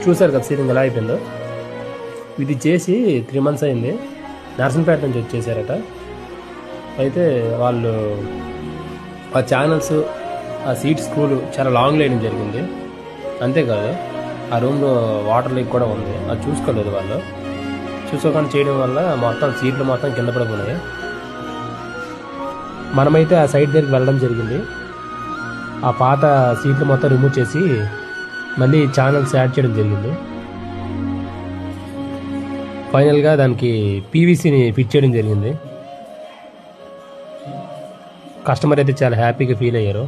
చూసారు కదా సీలింగ్ ఎలా అయిపోయిందో. ఇది చేసి 3 months అయింది. నర్సంపేట నుంచి వచ్చేసారట. అయితే వాళ్ళు ఆ ఛానల్స్, ఆ సీట్ స్క్రూలు చాలా లాంగ్ వేయడం జరిగింది. అంతేకాదు ఆ రూమ్లో వాటర్ లీక్ కూడా ఉంది. అది చూసుకోలేదు వాళ్ళు. చూసుకోకుండా చేయడం వల్ల మొత్తం సీట్లు మొత్తం కింద పడిపోయినాయి. మనమైతే ఆ సైడ్ దగ్గరికి వెళ్ళడం జరిగింది. ఆ పాత సీట్లు మొత్తం రిమూవ్ చేసి మళ్ళీ ఛానల్స్ యాడ్ చేయడం జరిగింది. ఫైనల్గా దానికి పీవీసీని ఫిట్ చేయడం జరిగింది. కస్టమర్ అయితే చాలా హ్యాపీగా ఫీల్ అయ్యారు.